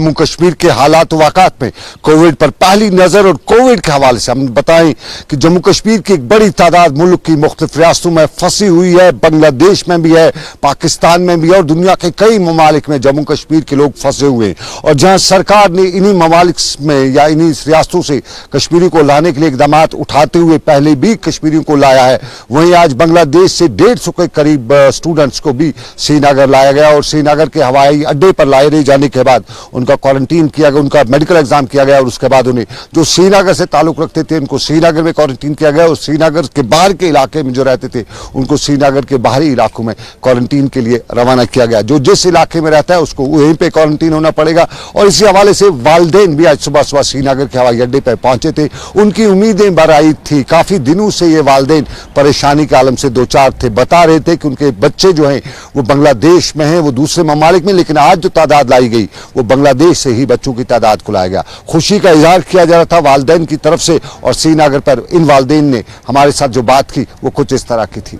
जम्मू कश्मीर के हालात वाक़ात में कोविड पर पहली नजर। और कोविड के हवाले से हम बताएं कि जम्मू कश्मीर की एक बड़ी तादाद मुल्क की मुख्तलिफ रियासतों में फंसी हुई है, बांग्लादेश में भी है, पाकिस्तान में भी है और दुनिया के कई ममालिक में जम्मू कश्मीर के लोग फंसे हुए हैं। और जहां सरकार ने इन्हीं ममालिक में या इन्हीं रियासतों से कश्मीरी को लाने के लिए इकदाम उठाते हुए पहले भी कश्मीरियों को लाया है, वहीं आज बांग्लादेश से 150 के करीब स्टूडेंट्स को भी श्रीनगर लाया गया और श्रीनगर के हवाई अड्डे पर लाए जाने के बाद उनका क्वारंटीन किया गया, उनका मेडिकल एग्जाम किया गया और उसके बाद उन्हें जो श्रीनगर से ताल्लुक रखते थे उनको श्रीनगर में क्वारंटीन किया गया और श्रीनगर के बाहर के इलाके में जो रहते थे उनको श्रीनगर के बाहरी इलाकों में क्वारंटीन के लिए रवाना किया गया। जो जिस इलाके में रहता है उसको वहीं पे क्वारंटीन होना पड़ेगा। और इसी हवाले से वालिदैन भी आज सुबह सुबह श्रीनगर के हवाई अड्डे पर पहुंचे थे, उनकी उम्मीदें बराई थी। काफी दिनों से ये वालिदैन परेशानी के आलम से दो चार थे, बता रहे थे कि उनके बच्चे जो हैं वो बांग्लादेश में हैं, वो दूसरे ममालिक में, लेकिन आज जो तादाद लाई गई वो बांग्लादेश से ही बच्चों की तादाद को लाया गया। खुशी का इजहार किया जा रहा था वालिदैन की तरफ से और श्रीनगर पर इन वालिदैन ने हमारे साथ जो बात की वो कुछ इस तरह की थी।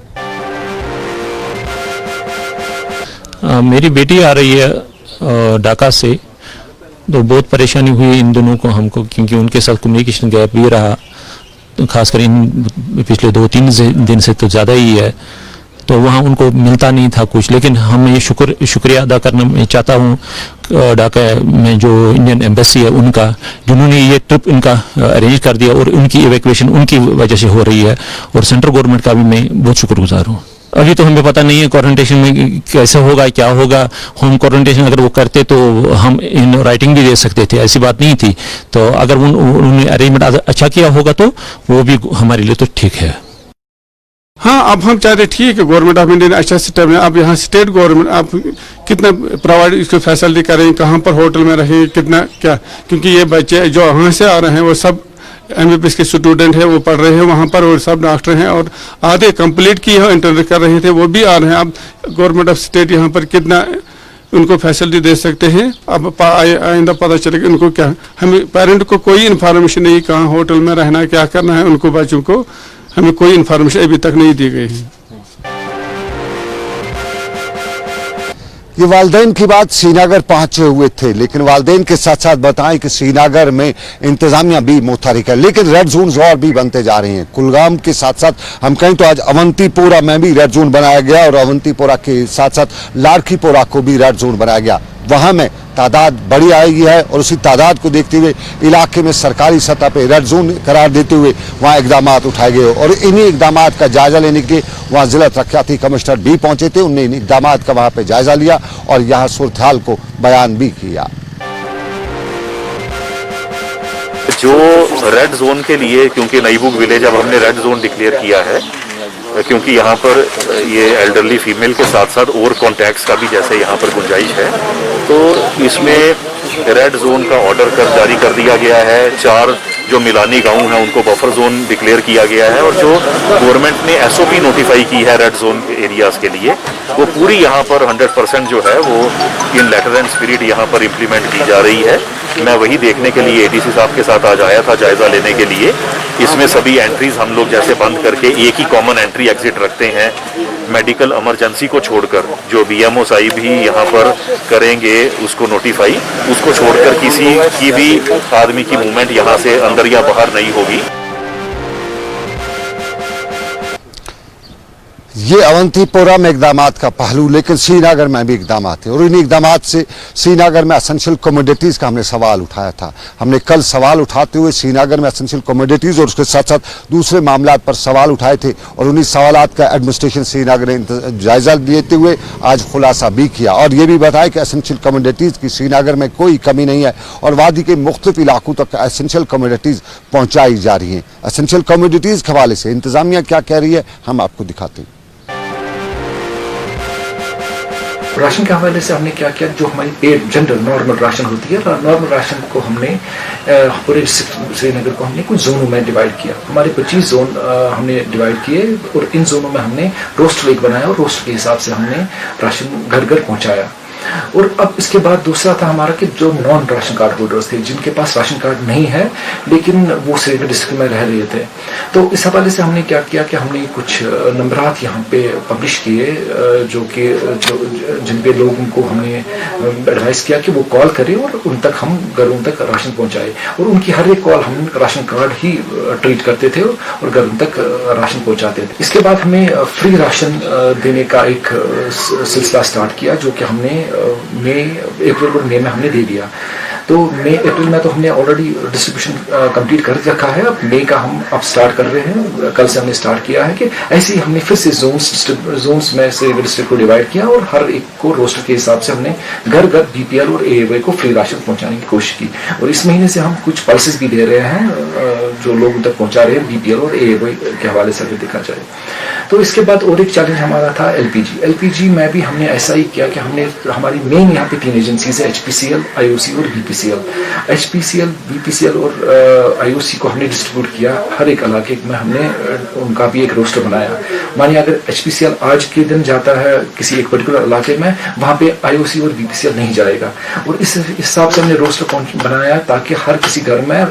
मेरी बेटी आ रही है ढाका से, तो बहुत परेशानी हुई इन दोनों को हमको, क्योंकि उनके साथ कम्युनिकेशन गैप भी रहा, तो खासकर इन पिछले 2-3 दिन से तो ज़्यादा ही है, तो वहाँ उनको मिलता नहीं था कुछ। लेकिन हम ये शुक्रिया अदा करना मैं चाहता हूँ ढाका में जो इंडियन एम्बेसी है उनका, जिन्होंने ये ट्रिप इनका अरेंज कर दिया और उनकी इवैक्यूएशन उनकी वजह से हो रही है। और सेंट्रल गवर्नमेंट का भी मैं बहुत शुक्रगुजार हूँ। अभी तो हमें पता नहीं है क्वारंटेशन में कैसे होगा, क्या होगा। होम क्वारंटेशन अगर वो करते तो हम इन राइटिंग भी दे सकते थे, ऐसी बात नहीं थी। तो अगर उन्होंने अरेंजमेंट अच्छा किया होगा तो वो भी हमारे लिए तो ठीक है। हाँ, अब हम चाहते ठीक है, गवर्नमेंट ऑफ इंडिया ने अच्छा सिस्टम है। अब यहाँ स्टेट गवर्नमेंट आप कितना प्रोवाइड इसको फैसिलिटी करें, कहाँ पर होटल में रहें, कितना क्या, क्योंकि ये बच्चे जो वहाँ से आ रहे हैं वो सब MBBS के स्टूडेंट हैं, वो पढ़ रहे हैं वहाँ पर और सब डॉक्टर हैं और आधे कंप्लीट किए हैं, इंटर कर रहे थे, वो भी आ रहे हैं। अब गवर्नमेंट ऑफ स्टेट यहाँ पर कितना उनको फैसिलिटी दे सकते हैं। अब आइंदा पता चलेगा उनको क्या, हमें पेरेंट को कोई इन्फॉर्मेशन नहीं कहाँ होटल में रहना, क्या करना है उनको, बच्चों को हमें कोई इन्फॉर्मेशन अभी तक नहीं दी गई है। ये वालिदैन की बात श्रीनगर पहुंचे हुए थे, लेकिन वालिदैन के साथ साथ बताएं कि श्रीनगर में इंतजामिया भी मुतहरिक है, लेकिन रेड जोन और भी बनते जा रहे हैं। कुलगाम के साथ साथ हम कहें तो आज अवंतीपोरा में भी रेड जोन बनाया गया और अवंतीपोरा के साथ साथ लाड़कीपोरा को भी रेड जोन बनाया गया। वहां में तादाद बढ़ी आई है और उसी तादाद को देखते हुए इलाके में सरकारी सतह पे रेड जोन करार देते हुए वहां इकदाम उठाए गए और इन्हीं इकदाम का जायजा लेने के लिए वहां जिला तरक्याती कमिश्नर भी पहुंचे थे। उन्होंने इन इकदाम का वहां पे जायजा लिया और यहाँ सूरत हाल को बयान भी किया। जो रेड जोन के लिए, क्योंकि नईबुग विलेज अब हमने रेड जोन डिक्लेयर किया है, क्योंकि यहाँ पर ये एल्डरली फीमेल के साथ साथ और कॉन्टैक्ट्स का भी जैसे यहाँ पर गुंजाइश है, तो इसमें रेड जोन का ऑर्डर जारी कर दिया गया है। 4 जो मिलानी गांव हैं उनको बफर जोन डिक्लेयर किया गया है और जो गवर्नमेंट ने SOP नोटिफाई की है रेड जोन एरियाज के लिए, वो पूरी यहाँ पर 100% जो है वो इन लेटर एंड स्पिरिट यहाँ पर इम्प्लीमेंट की जा रही है। मैं वही देखने के लिए ADC साहब के साथ आज आया था जायजा लेने के लिए। इसमें सभी एंट्रीज हम लोग जैसे बंद करके एक ही कॉमन एंट्री एग्जिट रखते हैं, मेडिकल इमरजेंसी को छोड़कर जो BMO साहिब भी यहाँ पर करेंगे उसको नोटिफाई, उसको छोड़कर किसी की भी आदमी की मूवमेंट यहाँ से अंदर या बाहर नहीं होगी। ये अवंतीपोरा में इकदाम का पहलू, लेकिन श्रीनगर में भी इकदाम थे और इन इकदाम से श्रीनगर में एसेंशियल कमोडिटीज़ का हमने सवाल उठाया था। हमने कल सवाल उठाते हुए श्रीनगर में एसेंशियल कमोडिटीज़ और उसके साथ साथ दूसरे मामलात पर सवाल उठाए थे और उन्हीं सवालात का एडमिनिस्ट्रेशन श्रीनगर ने जायजा लेते हुए आज खुलासा भी किया और ये भी बताया कि एसेंशियल कमोडिटीज़ की श्रीनगर में कोई कमी नहीं है और वादी के मुख्तलिफ इलाकों तक एसेंशियल कमोडिटीज़ पहुँचाई जा रही हैं। एसेंशियल कमोडिटीज़ के हवाले से इंतजामिया क्या कह रही है हम आपको दिखाते हैं। राशन के हवाले से हमने क्या किया, जो हमारी पेड जनरल नॉर्मल राशन होती है, नॉर्मल राशन को हमने पूरे श्रीनगर को हमने कुछ जोनों में डिवाइड किया। हमारे 25 जोन हमने डिवाइड किए और इन जोनों में हमने रोस्टर एक बनाया और रोस्टर के हिसाब से हमने राशन घर घर पहुंचाया। और अब इसके बाद दूसरा था हमारा कि जो नॉन राशन कार्ड होल्डर्स थे, जिनके पास राशन कार्ड नहीं है लेकिन वो श्रीनगर डिस्ट्रिक्ट में रह रहे थे, तो इस हवाले से हमने क्या किया कि हमने कुछ नंबरात यहाँ पे पब्लिश किए जो कि जिन पे लोगों को हमने एडवाइस किया कि वो कॉल करें और उन तक हम घरों तक राशन पहुँचाए, और उनकी हर एक कॉल हम राशन कार्ड ही ट्रीट करते थे और घरों तक राशन पहुँचाते थे। इसके बाद हमें फ्री राशन देने का एक सिलसिला स्टार्ट किया जो कि हमने अप्रैल और मई में हमने दे दिया। तो मई अप्रैल में तो हमने ऑलरेडी डिस्ट्रीब्यूशन कंप्लीट कर रखा है, अब मई का हम अब स्टार्ट कर रहे हैं। कल से हमने स्टार्ट किया है कि ऐसे ही हमने फिर से जोन्स में से डिस्ट्रिक्ट को डिवाइड किया और हर एक को रोस्टर के हिसाब से हमने घर घर बीपीएल और एएवाई को फ्री राशन पहुंचाने की कोशिश की। और इस महीने से हम कुछ पल्सेस भी दे रहे हैं जो लोगों तक पहुंचा रहे हैं बीपीएल और एएवाई के हवाले से अगर देखा जाए। तो इसके बाद और एक चैलेंज हमारा था एलपीजी में भी हमने ऐसा ही किया कि हमने हमारी मेन यहाँ पे 3 एजेंसीज है, एचपीसीएल, आईओसी और बीपीसीएल। एचपीसीएल, बीपीसीएल और आईओसी को हमने डिस्ट्रीब्यूट किया, हर एक इलाके में हमने उनका भी एक रोस्टर बनाया। मानिए अगर एचपीसीएल आज के दिन जाता है किसी एक पर्टिकुलर इलाके में, वहाँ पे आईओसी और बीपीसीएल नहीं जाएगा, और इस हिसाब से हमने रोस्टर बनाया ताकि हर किसी घर में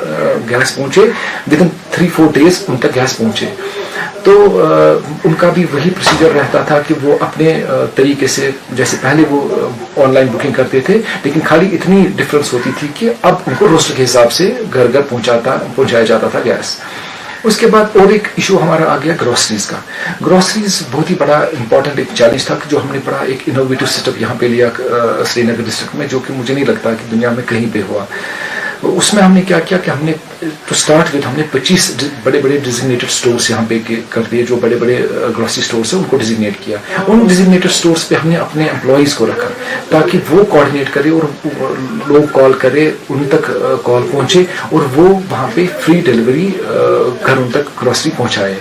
गैस पहुंचे, विदिन 3-4 डेज उन तक गैस पहुंचे। तो उनका भी वही प्रोसीजर रहता था कि वो अपने तरीके से, जैसे पहले वो ऑनलाइन बुकिंग करते थे, लेकिन खाली इतनी डिफरेंस होती थी कि अब उनको रोस्टर के हिसाब से घर घर पहुंचाया जाता था गैस। उसके बाद और एक इशू हमारा आ गया ग्रोसरीज का। ग्रोसरीज बहुत ही बड़ा इंपॉर्टेंट एक चैलेंज था जो हमने बड़ा एक इनोवेटिव सेटअप यहाँ पे लिया श्रीनगर डिस्ट्रिक्ट में, जो कि मुझे नहीं लगता कि दुनिया में कहीं पे हुआ। उसमें हमने क्या किया कि हमने टू स्टार्ट विद हमने 25 बड़े बड़े डिजिग्नेटेड स्टोर्स यहाँ पे कर दिए, जो बड़े बड़े ग्रोसरी स्टोर्स है उनको डिजिग्नेट किया। उन डिजिग्नेटेड स्टोर्स पे हमने अपने एम्प्लॉयज़ को रखा ताकि वो कोऑर्डिनेट करे और लोग कॉल करे, उन तक कॉल पहुंचे और वो वहाँ पे फ्री डिलीवरी घरों तक ग्रोसरी पहुँचाए।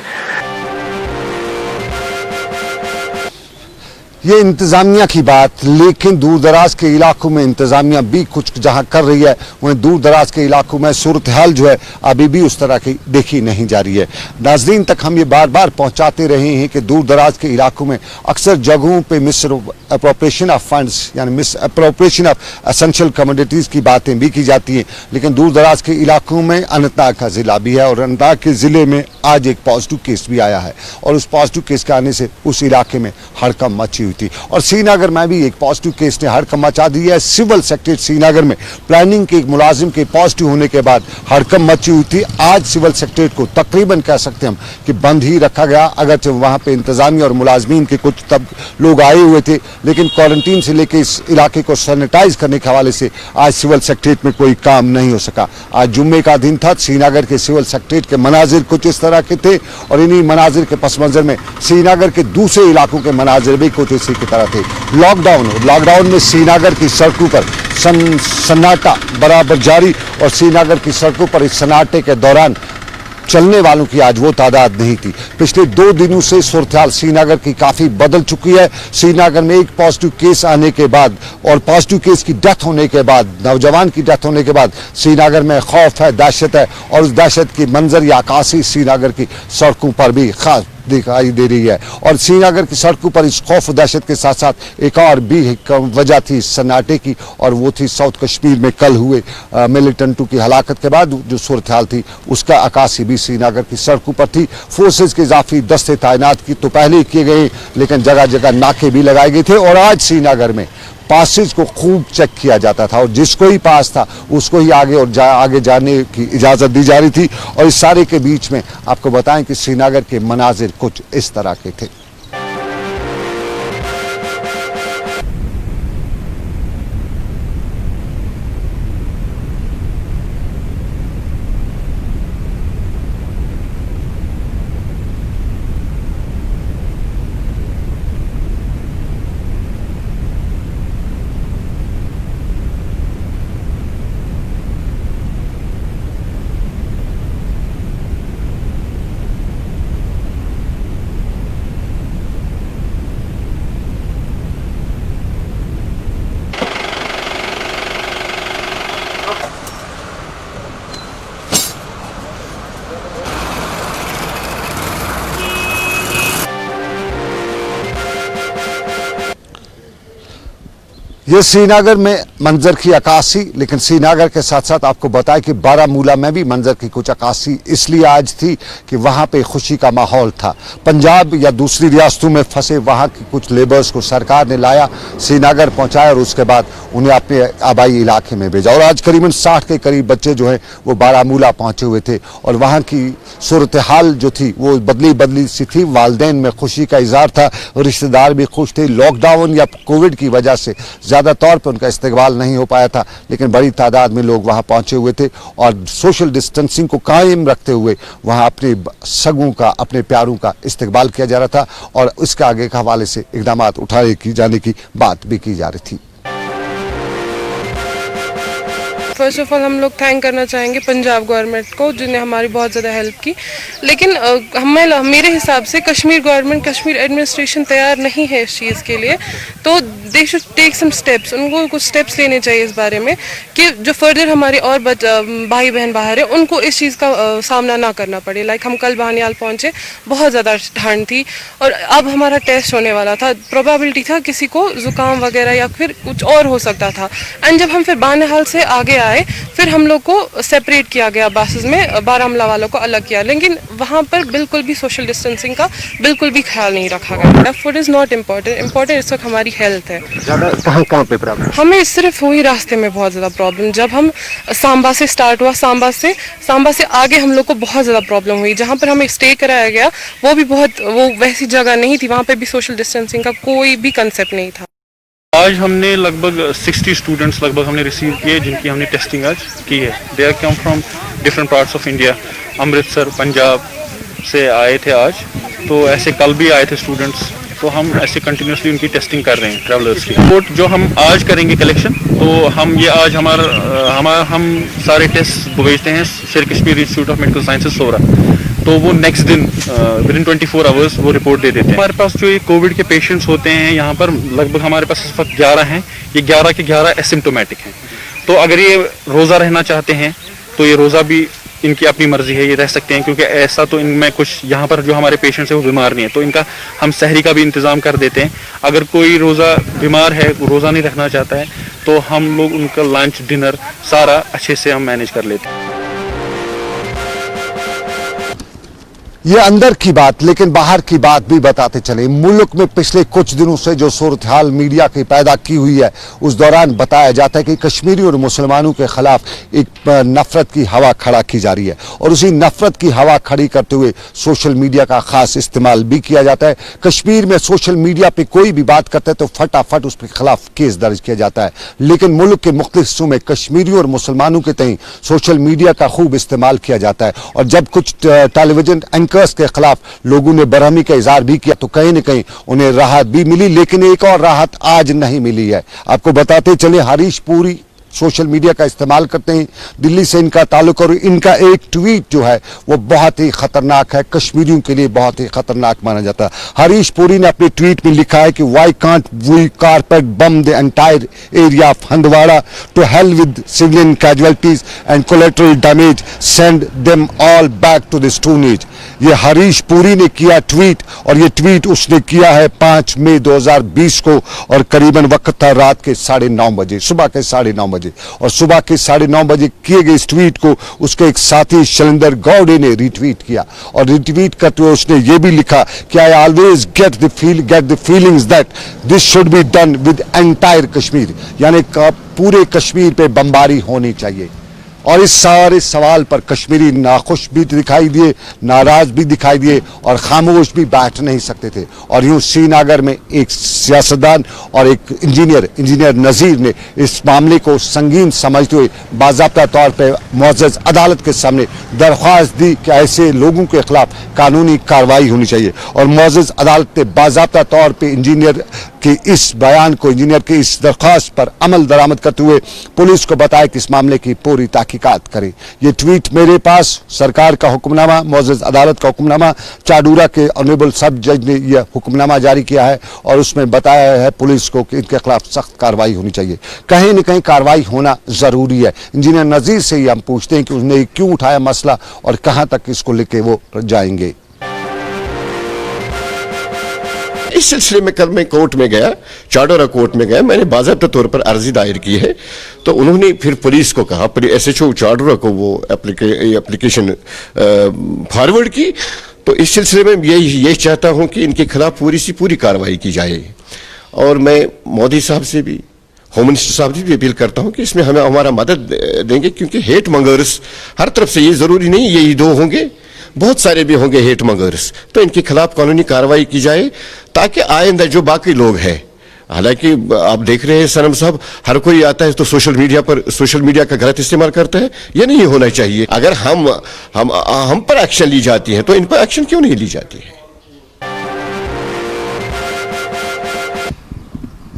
ये इंतजामिया की बात, लेकिन दूर दराज के इलाकों में इंतजामिया भी कुछ जहां कर रही है, वहीं दूर दराज के इलाकों में सूरत हाल जो है अभी भी उस तरह की देखी नहीं जा रही है। नाज़रीन तक हम ये बार बार पहुंचाते रहे हैं कि दूर दराज के इलाकों में अक्सर जगहों पे मिस अप्रोप्रिएशन ऑफ फंड्स यानी miss appropriation of essential commodities की बातें भी की जाती हैं, लेकिन दूर दराज के इलाकों में अनंतनाग का ज़िला भी है और अनंतनाग के ज़िले में आज एक पॉजिटिव केस भी आया है और उस पॉजिटिव केस के आने से उस इलाके में हड़कंप मची थी। और श्रीनगर में भी एक पॉजिटिव केस ने हड़कंप मचा दी है। सिविल सेक्रेटरीट श्रीनगर में प्लानिंग के एक मुलाजिम के पॉजिटिव होने के बाद हड़कंप मची हुई थी। आज सिविल सेक्रेटरीट को तकरीबन कह सकते हम कि बंद ही रखा गया, अगरचे वहां पे इंतजामिया और मुलाजमीन के कुछ तब लोग आए हुए थे, लेकिन क्वारंटीन से लेकर इस इलाके को सैनिटाइज करने के हवाले से आज सिविल सेक्रेटरीट में कोई काम नहीं हो सका। आज जुम्मे का दिन था, श्रीनगर के सिविल सेक्रेटरीट के मनाजिर कुछ इस तरह के थे और इन्हीं मनाजिर के पस मंजर में श्रीनगर के दूसरे इलाकों के मनाजिर भी कुछ इसी की तरह थे। लॉकडाउन में श्रीनगर की सड़कों पर सन्नाटा बराबर जारी और श्रीनगर की सड़कों पर इस सन्नाटे के दौरान चलने वालों की आज वो तादाद नहीं थी। पिछले 2 दिनों से सूरत-ए-हाल श्रीनगर की काफ़ी बदल चुकी है। श्रीनगर में एक पॉजिटिव केस आने के बाद और पॉजिटिव केस की डेथ होने के बाद, नौजवान की डेथ होने के बाद श्रीनगर में खौफ है, दहशत है और उस दहशत की मंजर या अक्कासी श्रीनगर की सड़कों पर भी खास दिखाई दे रही है। और श्रीनगर की सड़कों पर इस खौफ दहशत के साथ साथ एक और भी वजह थी सन्नाटे की, और वो थी साउथ कश्मीर में कल हुए मिलिटेंटों की हलाकत के बाद जो सूरत हाल थी उसका अक्कासी भी श्रीनगर की सड़कों पर थी। फोर्सेज के इजाफी दस्ते तैनात की तो पहले ही किए गए, लेकिन जगह जगह नाके भी लगाए गए थे और आज श्रीनगर में पासेज को खूब चेक किया जाता था और जिसको ही पास था उसको ही आगे जाने की इजाज़त दी जा रही थी। और इस सारे के बीच में आपको बताएं कि श्रीनगर के मनाजिर कुछ इस तरह के थे। ये श्रीनगर में मंजर की अक्कासी, लेकिन श्रीनगर के साथ साथ आपको बताया कि बारामूला में भी मंजर की कुछ अक्कासी इसलिए आज थी कि वहां पे खुशी का माहौल था। पंजाब या दूसरी रियासतों में फंसे वहां की कुछ लेबर्स को सरकार ने लाया, श्रीनगर पहुंचाया और उसके बाद उन्हें अपने आबाई इलाके में भेजा। और आज करीबन 60 के करीब बच्चे जो हैं वो बारामूला पहुंचे हुए थे और वहां की सूरत हाल जो थी वो बदली बदली सी थी। वालदैन में खुशी का इजहार था, रिश्तेदार भी खुश थे। लॉकडाउन या कोविड की वजह से ज़्यादा तौर पर उनका इस्तेमाल नहीं हो पाया था, लेकिन बड़ी तादाद में लोग वहाँ पहुँचे हुए थे और सोशल डिस्टेंसिंग को कायम रखते हुए वहाँ अपने सगों का, अपने प्यारों का इस्तेमाल किया जा रहा था और इसके आगे के हवाले से इकदाम उठाए की जाने की बात भी की जा रही थी। फर्स्ट ऑफ ऑल हम लोग थैंक करना चाहेंगे पंजाब गवर्नमेंट को जिन्हें हमारी बहुत ज़्यादा हेल्प की, लेकिन मेरे हिसाब से कश्मीर गवर्नमेंट, कश्मीर एडमिनिस्ट्रेशन तैयार नहीं है इस चीज़ के लिए। तो they should take some steps, उनको कुछ स्टेप्स लेने चाहिए इस बारे में कि जो फर्दर हमारे और भाई बहन बाहर है उनको इस चीज़ का सामना ना करना पड़े। लाइक हम कल बानियाल पहुँचे, बहुत ज़्यादा ठंड थी और अब हमारा टेस्ट होने वाला था, प्रोबेबिलिटी था किसी को ज़ुकाम वगैरह या फिर कुछ और हो सकता था। एंड जब हम फिर बानियाल से आगे आए फिर हम लोग को सेपरेट किया गया बसेस में, बारामूला वालों को अलग किया, लेकिन वहाँ पर बिल्कुल भी सोशल डिस्टेंसिंग का बिल्कुल भी ख्याल नहीं रखा गया। फूड इज़ नॉट इम्पोर्टेंट इस वक्त हमारी हेल्थ है। ज़्यादा कहाँ पे प्रॉब्लम? हमें सिर्फ वही रास्ते में बहुत ज़्यादा प्रॉब्लम, जब हम सांबा से स्टार्ट हुआ, सांबा से आगे हम लोग को बहुत ज़्यादा प्रॉब्लम हुई। जहाँ पर हमें स्टे कराया गया वो वैसी जगह नहीं थी, वहाँ पर भी सोशल डिस्टेंसिंग का कोई भी कंसेप्ट नहीं था। आज हमने लगभग 60 स्टूडेंट्स लगभग हमने रिसीव किए जिनकी हमने टेस्टिंग आज की है। They are come from different parts of India, Amritsar, Punjab से आए थे आज, तो ऐसे कल भी आए थे स्टूडेंट्स। तो हम ऐसे कंटिन्यूसली उनकी टेस्टिंग कर रहे हैं ट्रैवलर्स की। रिपोर्ट जो हम आज करेंगे कलेक्शन, तो हम ये आज हम सारे टेस्ट भेजते हैं Sher Kashmir institute of medical sciences Soura, तो वो नेक्स्ट दिन विदिन 24 आवर्स वो रिपोर्ट दे देते हैं। हमारे पास जो ये कोविड के पेशेंट्स होते हैं यहाँ पर लगभग हमारे पास इस वक्त 11 हैं, ये 11 के 11 एसिम्टोमेटिक हैं। तो अगर ये रोज़ा रहना चाहते हैं तो ये रोज़ा भी इनकी अपनी मर्जी है, ये रह सकते हैं, क्योंकि ऐसा तो इनमें कुछ यहाँ पर जो हमारे पेशेंट्स हैं वो बीमार नहीं है, तो इनका हम सहरी का भी इंतज़ाम कर देते हैं। अगर कोई रोज़ा बीमार है, रोज़ा नहीं रखना चाहता है, तो हम लोग उनका लंच डिनर सारा अच्छे से हम मैनेज कर लेते हैं। ये अंदर की बात, लेकिन बाहर की बात भी बताते चले। मुल्क में पिछले कुछ दिनों से जो सूरत हाल मीडिया की पैदा की हुई है, उस दौरान बताया जाता है कि कश्मीरी और मुसलमानों के खिलाफ एक नफरत की हवा खड़ा की जा रही है और उसी नफरत की हवा खड़ी करते हुए सोशल मीडिया का खास इस्तेमाल भी किया जाता है। कश्मीर में सोशल मीडिया पे कोई भी बात करता है तो फटाफट उसके खिलाफ केस दर्ज किया जाता है, लेकिन मुल्क के मुख्तलिफ हिस्सों में कश्मीरी और मुसलमानों के तई सोशल मीडिया का खूब इस्तेमाल किया जाता है। और जब कुछ टेलीविजन के खिलाफ लोगों ने बरहमी का इजहार भी किया तो कहीं न कहीं उन्हें राहत भी मिली, लेकिन एक और राहत आज नहीं मिली है। आपको बताते चले, हरीश पुरी सोशल मीडिया का इस्तेमाल करते हैं, दिल्ली से इनका ताल्लुक, और इनका एक ट्वीट जो है वो बहुत ही खतरनाक है, कश्मीरियों के लिए बहुत ही खतरनाक माना जाता है। हरीश पुरी ने अपने ट्वीट में लिखा है कि why can't we carpet bomb the entire area of Handwara to hell with civilian casualties and collateral damage, send them all back to the stone age. ये हरीश पुरी ने किया ट्वीट, और ये ट्वीट उसने किया है 5 मई 2020 को, और करीबन वक्त था रात के 9:30 बजे, सुबह के 9:30 बजे। और सुबह के 9:30 बजे किए गए इस ट्वीट को उसके एक साथी शैलेंद्र गौड़े ने रिट्वीट किया, और रिट्वीट करते हुए उसने ये भी लिखा कि I always get the feelings that this should be done with entire Kashmir, यानी पूरे कश्मीर पे बमबारी होनी चाहिए। और इस सारे सवाल पर कश्मीरी नाखुश भी दिखाई दिए, नाराज भी दिखाई दिए और खामोश भी बैठ नहीं सकते थे। और यूं श्रीनगर में एक सियासतदान और एक इंजीनियर नज़ीर ने इस मामले को संगीन समझते हुए बाज़ाब्ता तौर पर मुअज़्ज़ज़ अदालत के सामने दरख्वास्त दी कि ऐसे लोगों के खिलाफ कानूनी कार्रवाई होनी चाहिए। और मुअज़्ज़ज़ अदालत ने बाज़ाब्ता तौर पर इंजीनियर के इस बयान को, इंजीनियर की इस दरख्वास्त पर अमल दरामद करते हुए पुलिस को बताया कि इस मामले की पूरी तहकीकात करें। ये ट्वीट मेरे पास सरकार का हुक्मनामा, मुअज़्ज़ज़ अदालत का हुक्मनामा, चाडूरा के ऑनरेबल सब जज ने यह हुक्मनामा जारी किया है और उसमें बताया है पुलिस को कि इनके खिलाफ सख्त कार्रवाई होनी चाहिए। कहीं न कहीं कार्रवाई होना जरूरी है। इंजीनियर नज़ीर से ही हम पूछते हैं कि उसने क्यों उठाया मसला और कहां तक इसको लेके वो जाएंगे। इस सिलसिले में कल मैं कोर्ट में गया, चाडोरा कोर्ट में गया, मैंने बाज़ाब्ता तौर पर अर्जी दायर की है। तो उन्होंने फिर पुलिस को कहा, SHO चाडोरा को वो एप्लीकेशन फॉरवर्ड की। तो इस सिलसिले में यही चाहता हूं कि इनके खिलाफ पूरी कार्रवाई की जाए। और मैं मोदी साहब से भी, होम मिनिस्टर साहब से भी अपील करता हूं कि इसमें हमें हमारा मदद देंगे, क्योंकि हेट मंगर्स हर तरफ से, ये जरूरी नहीं यही दो होंगे, बहुत सारे भी होंगे हेट मंगर्स। तो इनके खिलाफ कानूनी कार्रवाई की जाए ताकि आइंदा जो बाकी लोग हैं, हालांकि आप देख रहे हैं सनम साहब, हर कोई आता है तो सोशल मीडिया का गलत इस्तेमाल करता है। ये नहीं होना चाहिए। अगर हम पर एक्शन ली जाती है तो इन पर एक्शन क्यों नहीं ली जाती है?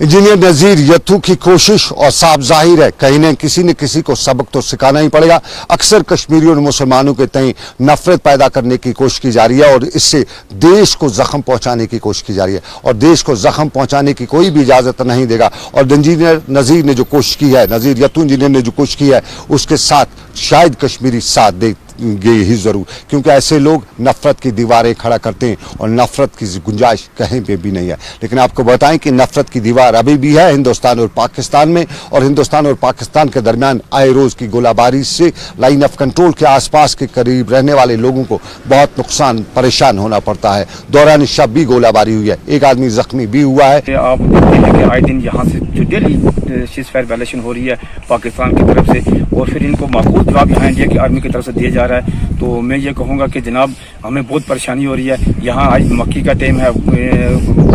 इंजीनियर नजीर यत्तू की कोशिश, और साफ जाहिर है कहीं न किसी को सबक तो सिखाना ही पड़ेगा। अक्सर कश्मीरियों और मुसलमानों के तई नफरत पैदा करने की कोशिश की जा रही है और इससे देश को जख्म पहुंचाने की कोशिश की जा रही है, और देश को जख्म पहुंचाने की कोई भी इजाजत नहीं देगा। और इंजीनियर नजीर ने जो कोशिश की है, नजीर यत्तू इंजीनियर ने जो कोशिश की है, उसके साथ शायद कश्मीरी साथ देंगे ही जरूर, क्योंकि ऐसे लोग नफरत की दीवारें खड़ा करते हैं और नफरत की गुंजाइश कहीं पे भी नहीं है। लेकिन आपको बताएं कि नफरत की दीवार अभी भी है हिंदुस्तान और पाकिस्तान में, और हिंदुस्तान और पाकिस्तान के दरमियान आए रोज की गोलाबारी से लाइन ऑफ कंट्रोल के आसपास के करीब रहने वाले लोगों को बहुत नुकसान, परेशान होना पड़ता है। दौरान शब भी गोलाबारी हुई है, एक आदमी जख्मी भी हुआ है। आप देखते हैं कि आए दिन यहाँ से जो डेली सीज़फायर वायलेशन हो रही है पाकिस्तान की तरफ से, और फिर इनको माकूल जवाब यहाँ इंडिया की आर्मी की तरफ से दिया जा रहा है। तो मैं ये कहूँगा कि जनाब हमें बहुत परेशानी हो रही है। यहाँ आज मक्की का टाइम है,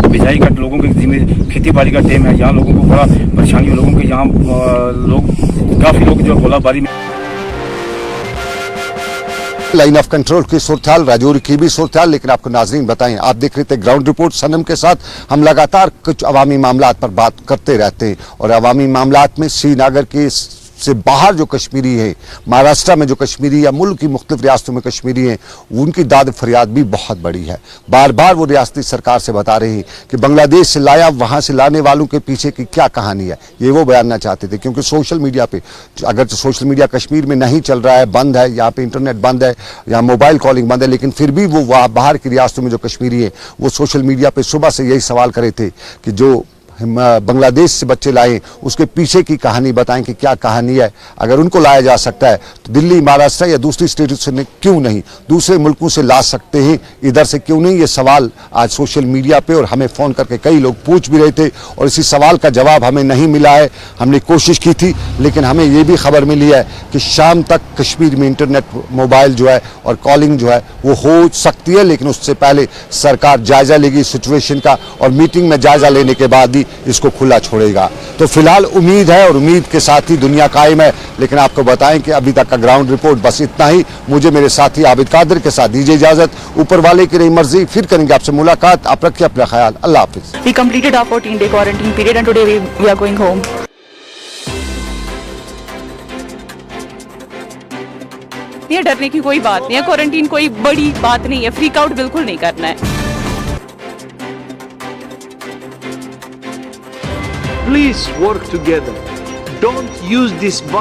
बिजाई का लोगों के जिम्मे खेती बाड़ी का टाइम है, यहाँ लोगों को बड़ा परेशानी है। लोगों के यहाँ काफ़ी लोग जो गोलाबारी में लाइन ऑफ कंट्रोल की सूरत-हाल, राजौरी की भी सूरत-हाल। लेकिन आपको नाजरीन बताएं, आप देख रहे थे ग्राउंड रिपोर्ट सनम के साथ। हम लगातार कुछ अवामी मामलात पर बात करते रहते हैं, और अवामी मामलात में श्रीनगर के से बाहर जो कश्मीरी है, महाराष्ट्र में जो कश्मीरी या मुल्क की मुख्तलिफ रियासतों में कश्मीरी हैं, उनकी दाद फरियाद भी बहुत बड़ी है। बार बार वो रियासती सरकार से बता रहे हैं कि बांग्लादेश से लाया, वहाँ से लाने वालों के पीछे की क्या कहानी है, ये वो बयानना चाहते थे। क्योंकि सोशल मीडिया पे, अगर सोशल मीडिया कश्मीर में नहीं चल रहा है, बंद है, यहाँ पे इंटरनेट बंद है, यहाँ मोबाइल कॉलिंग बंद है, लेकिन फिर भी वो वहाँ बाहर की रियासतों में जो कश्मीरी है, वो सोशल मीडिया पर सुबह से यही सवाल करे थे कि जो बांग्लादेश से बच्चे लाए उसके पीछे की कहानी बताएं कि क्या कहानी है। अगर उनको लाया जा सकता है तो दिल्ली, महाराष्ट्र या दूसरी स्टेट से क्यों नहीं, दूसरे मुल्कों से ला सकते हैं, इधर से क्यों नहीं? ये सवाल आज सोशल मीडिया पे और हमें फ़ोन करके कई लोग पूछ भी रहे थे, और इसी सवाल का जवाब हमें नहीं मिला है। हमने कोशिश की थी, लेकिन हमें ये भी खबर मिली है कि शाम तक कश्मीर में इंटरनेट, मोबाइल जो है और कॉलिंग जो है वो हो सकती है, लेकिन उससे पहले सरकार जायजा लेगी सिचुएशन का, और मीटिंग में जायजा लेने के बाद ही इसको खुला छोड़ेगा। तो फिलहाल उम्मीद है, और उम्मीद के साथ ही दुनिया कायम है। लेकिन आपको बताएं कि अभी तक का ग्राउंड रिपोर्ट बस इतना ही। मुझे मेरे साथी आबिद कादिर के साथ दीजिए इजाजत। ऊपर वाले की रही मर्जी, फिर करेंगे आपसे मुलाकात। आप रखिए अपना ख्याल। अल्लाह हाफिज। We completed our 14-day quarantine period and today we are going home. ये डरने की कोई बात नहीं है, क्वारंटीन कोई बड़ी बात नहीं है, फ्रीक आउट बिल्कुल नहीं करना है। Please work together. Don't use this